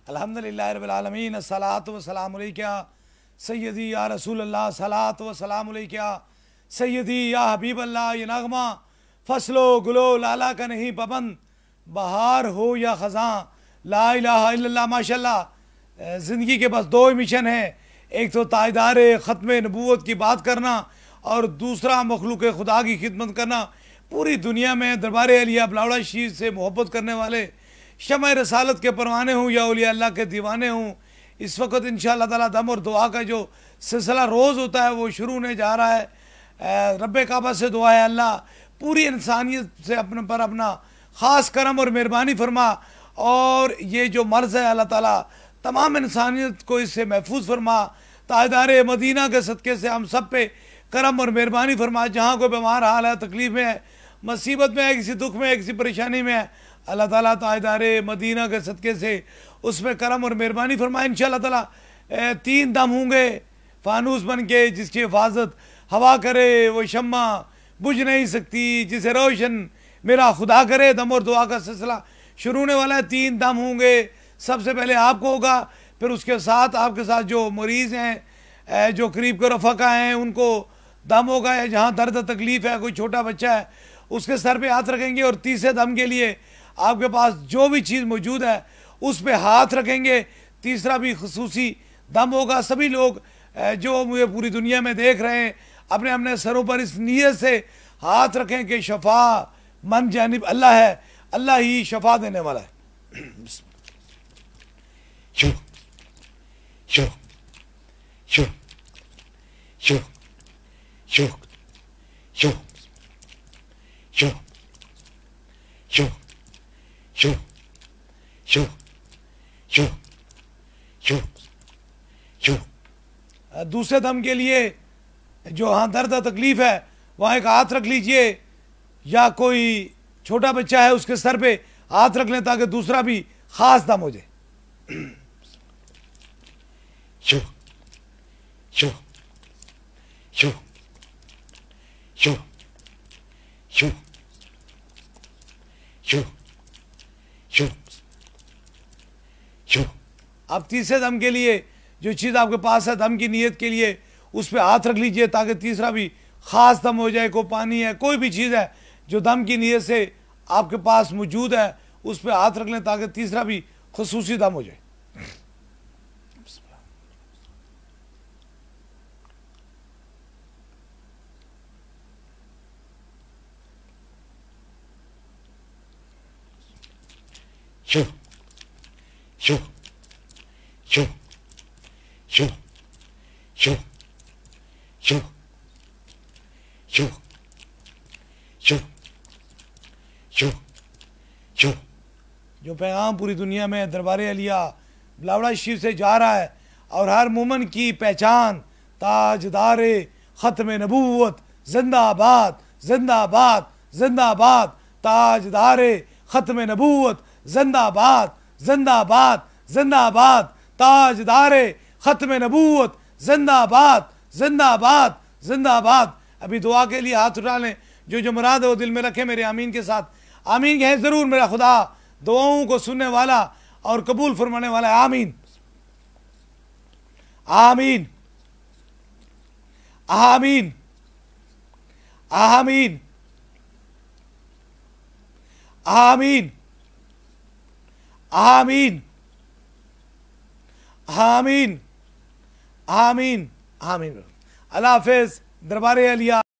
अल्हम्दुलिल्लाहि रब्बिल आलमीन अस्सलातु वस्सलामु अलैका सय्यदी या रसूल अल्लाह सलातु वस्सलामु अलैका सय्यदी या हबीब अल्लाह। ये नगमा फसलो गुलो लाला का नहीं पाबंद, बहार हो या ख़ज़ां, ला इलाहा इल्लल्लाह माशाल्लाह। ज़िंदगी के बस दो ही मिशन है, एक तो तायदार ख़त्म नबूवत की बात करना और दूसरा मखलूक खुदा की खिदमत करना। पूरी दुनिया में दरबार अलिया ब्लावड़ा शीर से मोहब्बत करने वाले शमअ रसालत के परवाने हूँ या औलिया अल्लाह के दीवाने हूँ। इस वक्त इंशाअल्लाह ताला दम और दुआ का जो सिलसिला रोज़ होता है वो शुरू होने जा रहा है। रब्बे काबा से दुआ है, अल्लाह पूरी इंसानियत से अपने पर अपना ख़ास करम और मेहरबानी फरमा, और ये जो मर्ज़ है अल्लाह ताला तमाम इंसानियत को इससे महफूज फरमा। तायदार मदीना के सदक़े से हम सब पे करम और मेहरबानी फरमा। जहाँ कोई बीमार हाल है, तकलीफ़ में है, मुसीबत में है, किसी दुख में है, किसी परेशानी में है, अल्लाह ताला तायदार मदीना के सदक़े से उसमें करम और मेहरबानी फरमाए। इंशाअल्लाह ताला 3 दम होंगे फानूस बन के, जिसकी हिफाजत हवा करे वो शम्मा बुझ नहीं सकती, जिसे रोशन मेरा खुदा करे। दम और दुआ का सिलसिला शुरू होने वाला है। 3 दम होंगे, सबसे पहले आपको होगा, फिर उसके साथ आपके साथ जो मरीज़ हैं, जो करीब के रफ़का हैं, उनको दम होगा। जहाँ दर्द तकलीफ़ है, कोई छोटा बच्चा है, उसके सर पे हाथ रखेंगे, और तीसरे दम के लिए आपके पास जो भी चीज़ मौजूद है उस पे हाथ रखेंगे। तीसरा भी खुसूसी दम होगा। सभी लोग जो मुझे पूरी दुनिया में देख रहे हैं, अपने अपने सरों पर इस नीयत से हाथ रखें कि शफा मन जानिब अल्लाह है, अल्लाह ही शफा देने वाला है। Show show show show show show show show show show show show show. दूसरे दम के लिए जो हाँ दर्द तकलीफ है वहाँ एक हाथ रख लीजिए, या कोई छोटा बच्चा है उसके सर पे हाथ रख लें ताकि दूसरा भी खास दम हो जाए। Show show show show show show show show. अब तीसरे दम के लिए जो चीज़ आपके पास है दम की नीयत के लिए, उस पर हाथ रख लीजिए ताकि तीसरा भी ख़ास दम हो जाए। कोई पानी है, कोई भी चीज़ है जो दम की नीयत से आपके पास मौजूद है, उस पर हाथ रख लें ताकि तीसरा भी खुसूसी दम हो जाए। Show show show show show show show show show show. जो पैगाम पूरी दुनिया में दरबार अलिया ब्लावड़ा शीर से जा रहा है, और हर मोमन की पहचान ताजदार ख़त्म नबूवत जिंदाबाद जिंदाबाद जिंदाबाद, ताजदार ख़त्म नबूवत जिंदाबाद जिंदाबाद जिंदाबाद, ताजदार ख़त्म नबूवत जिंदाबाद जिंदाबाद जिंदाबाद। अभी दुआ के लिए हाथ उठा लें, जो मुराद है वो दिल में रखे मेरे आमीन के साथ। आमीन कहें ज़रूर, मेरा खुदा दुआओं को सुनने वाला और कबूल फरमाने वाला है। आमीन आमीन आमीन आमीन आमीन आमीन आमीन आमीन आमीन। अल्लाह हाफ़िज़। दरबार अलिया।